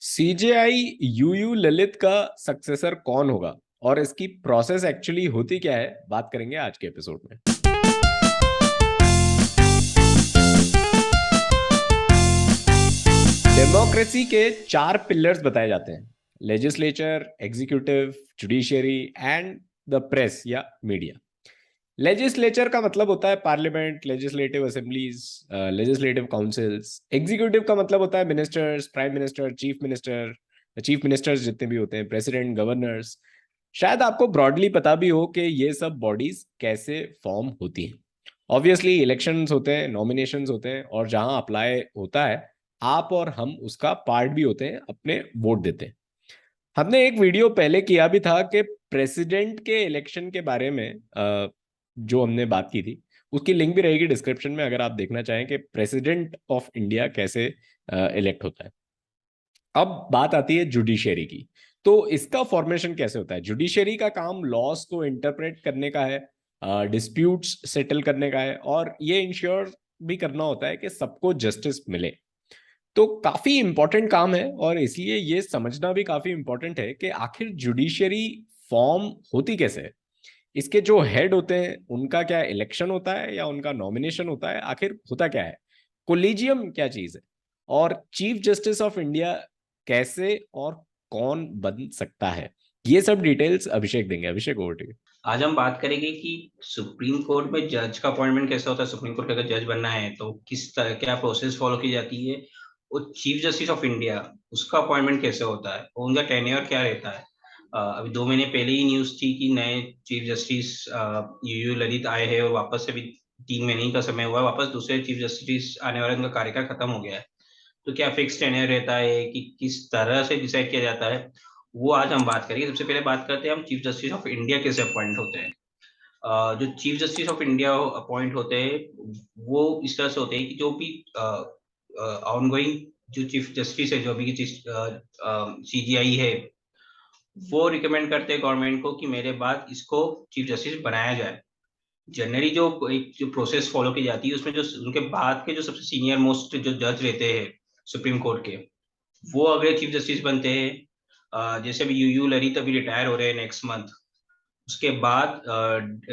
CJI U U Lalit का successor कौन होगा और इसकी प्रोसेस एक्चुअली होती क्या है, बात करेंगे आज के एपिसोड में। डेमोक्रेसी के चार पिलर्स बताए जाते हैं: legislature, executive, judiciary and the press या मीडिया। लेजिस्लेचर का मतलब होता है parliament, legislative assemblies, legislative councils. Executive का मतलब होता है ministers, prime minister, chief ministers जितने भी होते हैं, प्रेसिडेंट, गवर्नर्स। शायद आपको ब्रॉडली पता भी हो कि ये सब बॉडीज कैसे फॉर्म होती हैं। ऑब्वियसली इलेक्शंस होते हैं, नॉमिनेशंस होते हैं, और जहां अप्लाई होता है आप और हम उसका पार्ट भी होते हैं, अपने वोट देते हैं। हमने एक वीडियो पहले किया भी था कि प्रेसिडेंट के इलेक्शन के बारे में, जो हमने बात की थी, उसकी लिंक भी रहेगी डिस्क्रिप्शन में अगर आप देखना चाहें कि प्रेसिडेंट ऑफ इंडिया कैसे इलेक्ट होता है। अब बात आती है जुडिशरी की। तो इसका फॉर्मेशन कैसे होता है? जुडिशरी का काम लॉस को इंटरप्रेट करने का है, डिस्प्यूट्स सेटल करने का है, और ये इंश्योर भी करना होता है कि सबको जस्टिस मिले। तो काफी इंपॉर्टेंट काम है, और इसलिए ये समझना भी काफी इंपॉर्टेंट है कि आखिर जुडिशरी फॉर्म होती कैसे है। इसके जो हेड होते हैं उनका क्या इलेक्शन होता है या उनका नॉमिनेशन होता है, आखिर होता क्या है, कोलिजियम क्या चीज है, और चीफ जस्टिस ऑफ इंडिया कैसे और कौन बन सकता है, ये सब डिटेल्स अभिषेक देंगे। अभिषेक, ओवर टू यू। आज हम बात करेंगे कि सुप्रीम कोर्ट में जज का अपॉइंटमेंट कैसा होता है। सुप्रीम कोर्ट का अगर जज बनना है तो किस तरह क्या प्रोसेस फॉलो की जाती है, और चीफ जस्टिस ऑफ इंडिया उसका अपॉइंटमेंट कैसे होता है और उनका टेन्योर क्या रहता है। अभी 2 महीने पहले ही न्यूज थी कि नए चीफ जस्टिस यूयू ललित आए हैं, और वापस से भी 3 महीने का समय हुआ है, वापस दूसरे चीफ जस्टिस आने वाले, उनका कार्यकाल खत्म हो गया है। तो क्या फिक्स टेन्योर रहता है कि किस तरह से डिसाइड किया जाता है, वो आज हम बात करेंगे। सबसे पहले बात करते हैं हम चीफ जस्टिस ऑफ इंडिया कैसे अपॉइंट होते हैं। जो chief justice of India appoint होते हैं वो इस तरह से होते हैं कि जो भी ऑनगोइंग जो चीफ जस्टिस है, जो अभी की सीजीआई है, वो रिकमेंड करते हैं गवर्नमेंट को कि मेरे बाद इसको चीफ जस्टिस बनाया जाए। जनरली जो एक जो प्रोसेस फॉलो की जाती है उसमें जो उनके बाद के जो सबसे सीनियर मोस्ट जो जज रहते हैं सुप्रीम कोर्ट के, वो अगले चीफ जस्टिस बनते हैं। जैसे अभी यूयू ललित अभी रिटायर हो रहे हैं नेक्स्ट मंथ। उसके बाद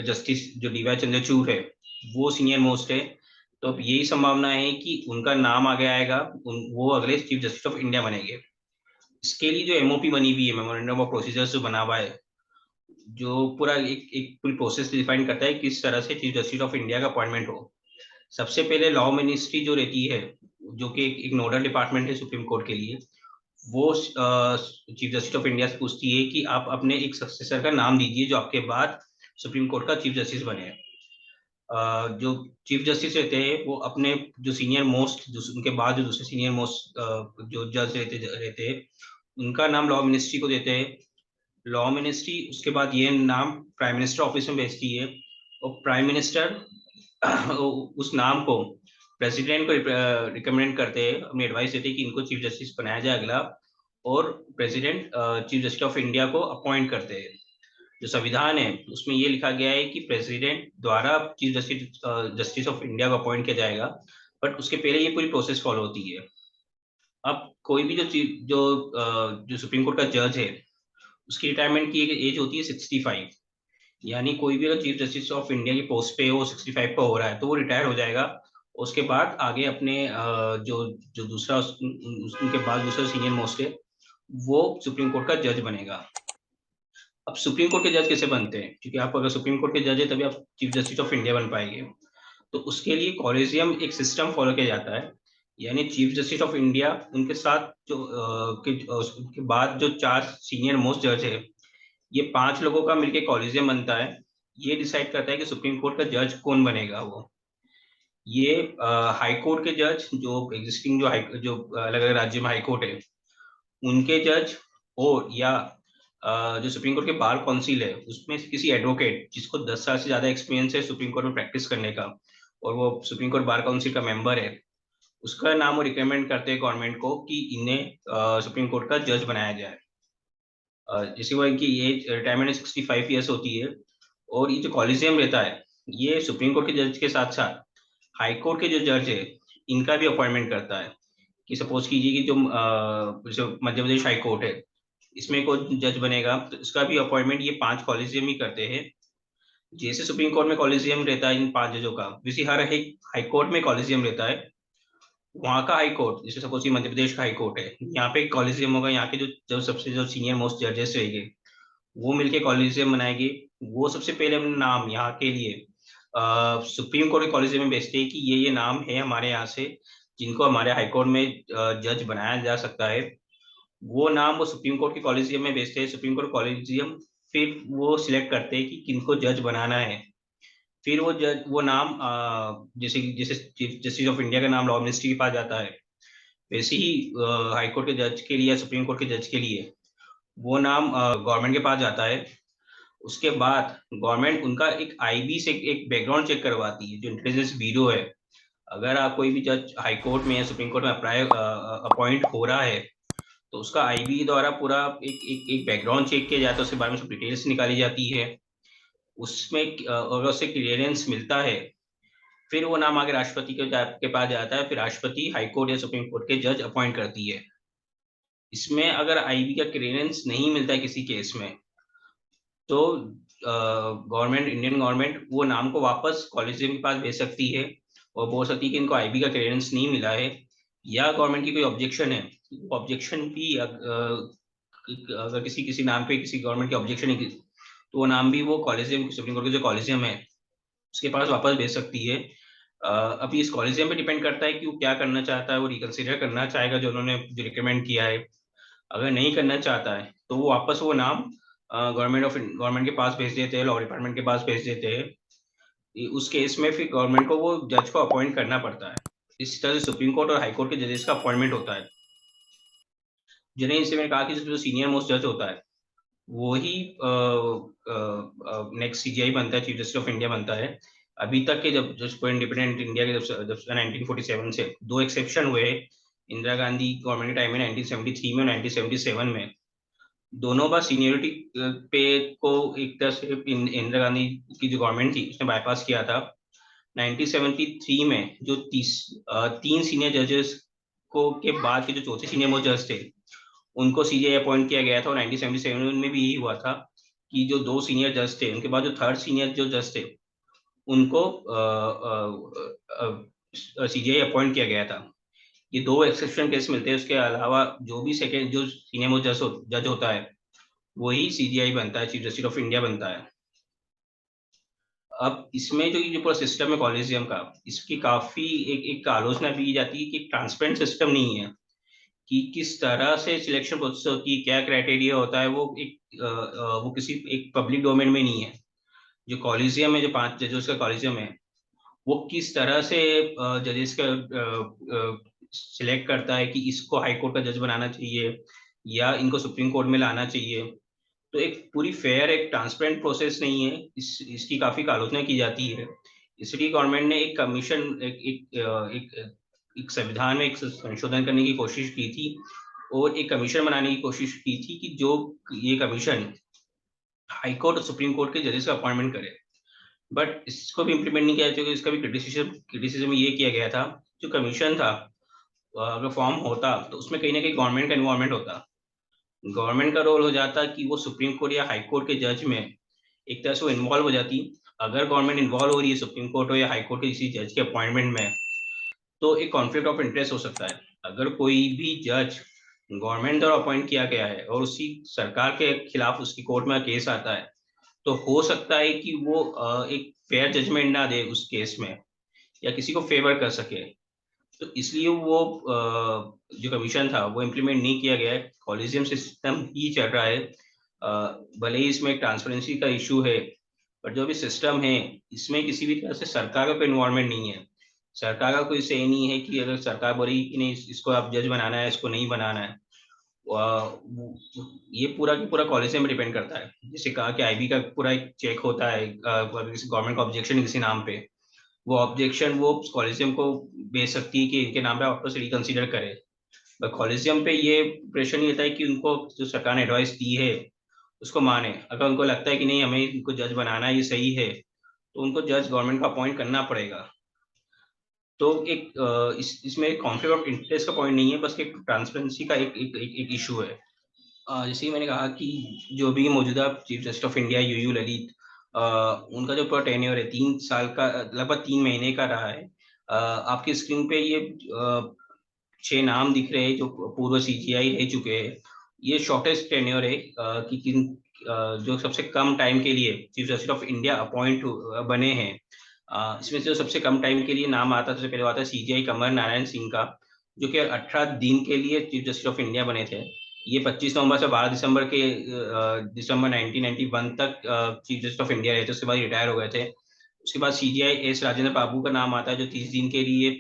जस्टिस जो डीवाई चंद्रचूड़ है, वो सीनियर मोस्ट है। तो अब यही संभावना है कि उनका नाम आगे आएगा, वो अगले चीफ जस्टिस ऑफ इंडिया बनेंगे। इसके लिए जो एमओपी बनी हुई है, मेमोरेंडम ऑफ प्रोसीजर्स जो बना हुआ है, जो पूरा एक एक पूरी प्रोसेस डिफाइन करता है किस तरह से चीफ जस्टिस ऑफ इंडिया का अपॉइंटमेंट हो। सबसे पहले लॉ मिनिस्ट्री जो रहती है, जो कि एक नोडल डिपार्टमेंट है सुप्रीम कोर्ट के लिए, वो चीफ जस्टिस ऑफ इंडिया से पूछती है कि आप अपने एक सक्सेसर का नाम दीजिए जो आपके बाद सुप्रीम कोर्ट का चीफ जस्टिस बने। जो चीफ जस्टिस रहते हैं वो अपने जो सीनियर मोस्ट, जो उनके बाद जो दूसरे सीनियर मोस्ट जो जज रहते हैं, उनका नाम लॉ मिनिस्ट्री को देते हैं। लॉ मिनिस्ट्री उसके बाद ये नाम प्राइम मिनिस्टर ऑफिस में भेजती है, और प्राइम मिनिस्टर उस नाम को प्रेसिडेंट को रिकमेंड करते हैं, अपनी एडवाइस देते हैं कि इनको चीफ जस्टिस बनाया जाए अगला। और president chief justice of India को अपॉइंट करते हैं। जो संविधान है उसमें ये लिखा गया है कि प्रेसिडेंट द्वारा chief justice justice of India को अपॉइंट किया जाएगा, बट उसके पहले ये पूरी प्रोसेस फॉलो होती है। अब कोई भी जो सुप्रीम कोर्ट का जज है, उसकी रिटायरमेंट की एक एज होती है 65। यानी कोई भी अगर चीफ जस्टिस ऑफ इंडिया की पोस्ट पे वो 65 का हो रहा है तो वो रिटायर हो जाएगा। उसके बाद आगे अपने जो जो दूसरा उनके बाद दूसरा सीनियर मोस्ट है, वो सुप्रीम कोर्ट का जज बनेगा। अब सुप्रीम कोर्ट के जज कैसे बनते हैं, क्योंकि आप अगर सुप्रीम कोर्ट के जज है तभी आप चीफ जस्टिस ऑफ इंडिया बन पाएंगे। तो उसके लिए कॉलेजियम एक सिस्टम फॉलो किया जाता है। यानी चीफ जस्टिस ऑफ इंडिया उनके साथ जो उनके बाद जो 4 सीनियर मोस्ट जज है, ये 5 लोगों का मिलकर कॉलेजियम बनता है। ये डिसाइड करता है कि सुप्रीम कोर्ट का जज कौन बनेगा। वो ये हाई कोर्ट के जज, जो एग्जिस्टिंग जो अलग अलग राज्य में हाई कोर्ट है, उनके जज, और या जो सुप्रीम कोर्ट के बार काउंसिल है उसमें से किसी एडवोकेट जिसको 10 साल से ज्यादा एक्सपीरियंस है सुप्रीम कोर्ट में प्रैक्टिस करने का, और वो सुप्रीम कोर्ट बार काउंसिल का मेंबर है, उसका नाम वो रिकमेंड करते हैं गवर्नमेंट को कि इन्हें सुप्रीम कोर्ट का जज बनाया जाए। जैसे वो इनकी एज रिटायरमेंट 65 ईयर्स होती है। और ये जो कॉलेजियम रहता है, ये सुप्रीम कोर्ट के जज के साथ साथ हाई कोर्ट के जो जज है, इनका भी अपॉइंटमेंट करता है कि सपोज कीजिए कि जो मध्य प्रदेश हाई कोर्ट है, इसमें कोई जज बनेगा तो इसका भी अपॉइंटमेंट ये 5 कॉलेजियम ही करते हैं। जैसे सुप्रीम कोर्ट में कॉलेजियम रहता है इन 5 जजों का, वैसे हर एक हाई कोर्ट में कॉलेजियम रहता है। वहाँ का हाई कोर्ट, जैसे सपोज कि मध्य प्रदेश का हाई कोर्ट है, यहाँ पे कॉलेजियम होगा, यहाँ के जो सबसे जो सीनियर मोस्ट जजेस रहेंगे वो मिलके कॉलेजियम बनाएंगे। वो सबसे पहले अपना नाम यहाँ के लिए सुप्रीम कोर्ट के कॉलेजियम में भेजते हैं कि ये नाम है हमारे यहाँ से, जिनको हमारे हाई कोर्ट में जज बनाया जा सकता है। वो नाम वो सुप्रीम कोर्ट के कॉलेजियम में भेजते हैं। सुप्रीम कोर्ट कॉलेजियम फिर वो सिलेक्ट करते हैं कि किनको जज बनाना है। फिर वो जज वो नाम जैसे जैसे चीफ जस्टिस ऑफ इंडिया का नाम लॉ मिनिस्ट्री के पास जाता है, वैसे ही हाई कोर्ट के जज के लिए या सुप्रीम कोर्ट के जज के लिए वो नाम गवर्नमेंट के पास जाता है। उसके बाद गवर्नमेंट उनका एक आईबी से एक बैकग्राउंड चेक करवाती है, जो इंटेलिजेंस ब्यूरो है। अगर आप कोई भी जज हाई कोर्ट में या सुप्रीम कोर्ट में अपॉइंट हो रहा है तो उसका आईबी द्वारा पूरा एक बैकग्राउंड चेक किया जाता है, उसके बारे में सब डिटेल्स निकाली जाती है। उसमें अगर उसे क्लियरेंस मिलता है फिर वो नाम आगे राष्ट्रपति के पास जाता है, फिर राष्ट्रपति हाई कोर्ट या सुप्रीम कोर्ट के जज अपॉइंट करती है। इसमें अगर आईबी का क्लियरेंस नहीं मिलता है किसी केस में तो गवर्नमेंट इंडियन गवर्नमेंट वो नाम को वापस कॉलेजियम के पास भेज सकती है और बोल सकती है कि इनको आईबी का क्लियरेंस नहीं मिला है, या गवर्नमेंट की कोई ऑब्जेक्शन है। ऑब्जेक्शन भी अगर किसी किसी नाम पे किसी गवर्नमेंट की ऑब्जेक्शन है तो वो नाम भी वो कॉलेजियम सुप्रीम कोर्ट के जो कॉलेजियम है उसके पास वापस भेज सकती है। अभी इस कॉलेजियम पे डिपेंड करता है कि वो क्या करना चाहता है। वो रिकंसिडर करना चाहेगा जो उन्होंने जो रिकमेंड किया है। अगर नहीं करना चाहता है तो वो वापस वो नाम गवर्नमेंट के पास भेज देते हैं, लॉ डिपार्टमेंट के पास भेज देते हैं। उस केस में फिर गवर्नमेंट को वो जज को अपॉइंट करना पड़ता है। इस तरह से सुप्रीम कोर्ट और हाई कोर्ट के जजेस का अपॉइंटमेंट होता है। जिन्हें इसे मैंने कहा कि जो सीनियर मोस्ट जज होता है वो ही नेक्स्ट सीजीआई बनता है, चीफ जस्टिस ऑफ इंडिया बनता है। अभी तक के जब जब इंडिपेंडेंट इंडिया के जब 1947 से 2 एक्सेप्शन हुए, इंदिरा गांधी गवर्नमेंट के टाइम में 1973 में और 1977 में, दोनों बार सीनियरिटी पे को एक तरह से इंदिरा गांधी की जो गवर्नमेंट थी उसने बाईपास किया था। 1973 में जो 3 सीनियर जजेस को के बाद के जो चौथे सीनियर मोस्ट जज थे उनको सीजीआई अपॉइंट किया गया था, और 1977 में भी यही हुआ था कि जो 2 सीनियर जज थे उनके बाद जो थर्ड सीनियर जो जज थे उनको सीजीआई अपॉइंट किया गया था। ये 2 एक्सेप्शन केस मिलते हैं, उसके अलावा जो भी सेकेंड जो सीनियर मोस्ट जज होता है वही सीजीआई बनता है, चीफ जस्टिस ऑफ इंडिया बनता है। अब इसमें जो ये पूरा सिस्टम है कॉलेजियम का, इसकी काफी एक आलोचना भी की जाती है कि ट्रांसपेरेंट सिस्टम नहीं है कि किस तरह से सिलेक्शन प्रोसेस होती है, क्या क्राइटेरिया होता है, वो किसी एक पब्लिक डोमेन में नहीं है। जो कॉलेजियम है, जो 5 जजेस का कॉलेजियम है, वो किस तरह से जजेस का सिलेक्ट करता है कि इसको हाई कोर्ट का जज बनाना चाहिए या इनको सुप्रीम कोर्ट में लाना चाहिए। तो एक पूरी फेयर एक ट्रांसपेरेंट प्रोसेस नहीं है। इसकी काफी आलोचना की जाती है। इसलिए गवर्नमेंट ने एक कमीशन एक संविधान में एक संशोधन करने की कोशिश की थी और एक कमीशन बनाने की कोशिश की थी कि जो ये कमीशन हाई कोर्ट और सुप्रीम कोर्ट के जजेस का अपॉइंटमेंट करे। बट इसको भी इम्प्लीमेंट नहीं किया क्योंकि इसका भी क्रिटिसिज्म ये किया गया था, जो कमीशन था अगर फॉर्म होता तो उसमें कहीं ना कहीं गवर्नमेंट का इन्वॉल्वमेंट होता। गवर्नमेंट का रोल हो जाता कि वो सुप्रीम कोर्ट या हाई कोर्ट के जज में एक तरह से वो इन्वॉल्व हो जाती। अगर गवर्नमेंट इन्वॉल्व हो रही है सुप्रीम कोर्ट हो या हाई कोर्ट के किसी जज के अपॉइंटमेंट में तो एक कॉन्फ्लिक्ट ऑफ इंटरेस्ट हो सकता है। अगर कोई भी जज गवर्नमेंट द्वारा अपॉइंट किया गया है और उसी सरकार के खिलाफ उसकी कोर्ट में केस आता है तो हो सकता है कि वो एक फेयर जजमेंट ना दे उस केस में या किसी को फेवर कर सके। तो इसलिए वो जो कमीशन था वो इम्प्लीमेंट नहीं किया गया है। कॉलेजियम सिस्टम ही चल रहा है। भले ही इसमें ट्रांसपेरेंसी का इशू है पर जो भी सिस्टम है इसमें किसी भी तरह से सरकार का कोई इन्वॉल्वमेंट नहीं है। सरकार का कोई से नहीं है कि अगर सरकार बोली कि नहीं इसको आप जज बनाना है इसको नहीं बनाना है। ये पूरा की पूरा कॉलेजियम में डिपेंड करता है। जैसे कहा कि आईबी का पूरा एक चेक होता है, अगर किसी गवर्नमेंट का ऑब्जेक्शन है किसी नाम पे वो ऑब्जेक्शन वो कॉलेजियम को भेज सकती है कि इनके नाम पे वापस रिकंसिडर करे। बट कॉलेजियम पे ये प्रेशर नहीं रहता है कि उनको जो सरकार ने एडवाइस दी है उसको माने। अगर उनको लगता है कि नहीं हमें इनको जज बनाना है ये सही है तो उनको जज गवर्नमेंट का अपॉइंट करना पड़ेगा। तो इसमें कॉन्फ्लिक्ट ऑफ इंटरेस्ट का पॉइंट नहीं है, बस एक ट्रांसपेरेंसी का एक इशू है। जैसे कि मैंने कहा कि जो भी मौजूदा chief justice of India UU Lalit, उनका जो पूरा टेन्योर है 3 साल का, लगभग 3 महीने का रहा है। आपकी स्क्रीन पे ये 6 नाम दिख रहे हैं जो पूर्व सीजीआई रह चुके हैं। ये शॉर्टेस्ट टेन्योर है कि जो सबसे कम टाइम के लिए chief justice of India appoint बने हैं। इसमें से जो सबसे कम टाइम के लिए नाम आता है, सबसे पहले आता है सीजीआई कमर नारायण सिंह का, जो कि 18 दिन के लिए चीफ जस्टिस ऑफ इंडिया बने थे। ये 25 नवंबर से 12 दिसंबर के दिसंबर 1991 तक चीफ जस्टिस ऑफ इंडिया रहे थे, उसके बाद रिटायर हो गए थे। उसके बाद सीजीआई एस राजेंद्र बाबू का नाम आता है, जो 30 दिन के लिए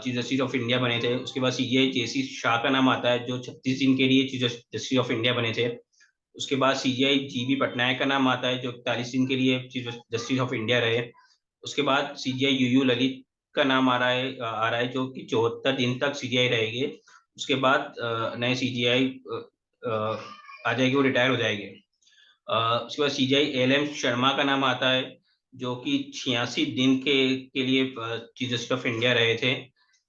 चीफ जस्टिस ऑफ इंडिया बने थे। उसके बाद सीजीआई जेसी शाह का नाम आता है, जो 36 दिन के लिए चीफ जस्टिस ऑफ इंडिया बने थे। उसके बाद सीजीआई जीबी पटनायक का नाम आता है, जो 41 दिन के लिए चीफ जस्टिस ऑफ इंडिया रहे। उसके बाद सीजीआई यूयू ललित का नाम आ रहा है, जो कि 74 दिन तक सीजीआई रहेंगे। उसके बाद नए सीजीआई आ जाएगी, वो रिटायर हो जाएंगे। उसके बाद सीजीआई एलएम शर्मा का नाम आता है, जो कि 86 दिन के लिए चीफ जस्टिस ऑफ इंडिया रहे थे।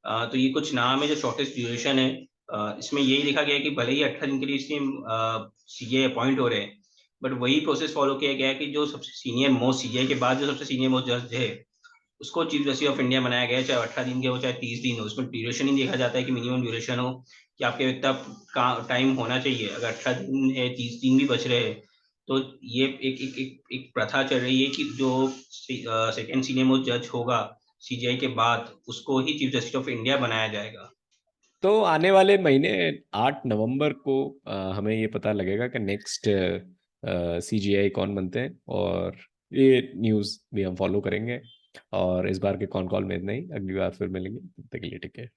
तो ये कुछ नाम है जो शॉर्टेस्ट ड्यूरेशन है। इसमें यही लिखा गया है कि भले ही 18 दिन के लिए सीजीआई अपॉइंट हो रहे हैं, बट वही प्रोसेस फॉलो किया गया है कि जो सबसे सीनियर मोस्ट सीजीआई के बाद जो सबसे सीनियर मोस्ट जज है, उसको चीफ जस्टिस ऑफ इंडिया बनाया गया है, चाहे 18 दिन के हो चाहे 30 दिन हो। उसमें ड्यूरेशन ही देखा जाता है कि मिनिमम ड्यूरेशन हो, कि आपके इतना टाइम होना चाहिए। अगर 18 दिन है, 30 दिन भी बच रहे हैं, तो ये एक प्रथा चल रही है कि जो सेकंड सीनियर मोस्ट जज होगा सीजीआई के बाद, उसको ही चीफ जस्टिस ऑफ इंडिया बनाया जाएगा। तो आने वाले महीने 8 नवंबर को हमें ये पता लगेगा कि नेक्स्ट सीजीआई कौन बनते हैं, और ये न्यूज़ भी हम फॉलो करेंगे। और इस बार के कॉन कॉल में इतना ही, अगली बार फिर मिलेंगे, तब तक के लिए टेक केयर।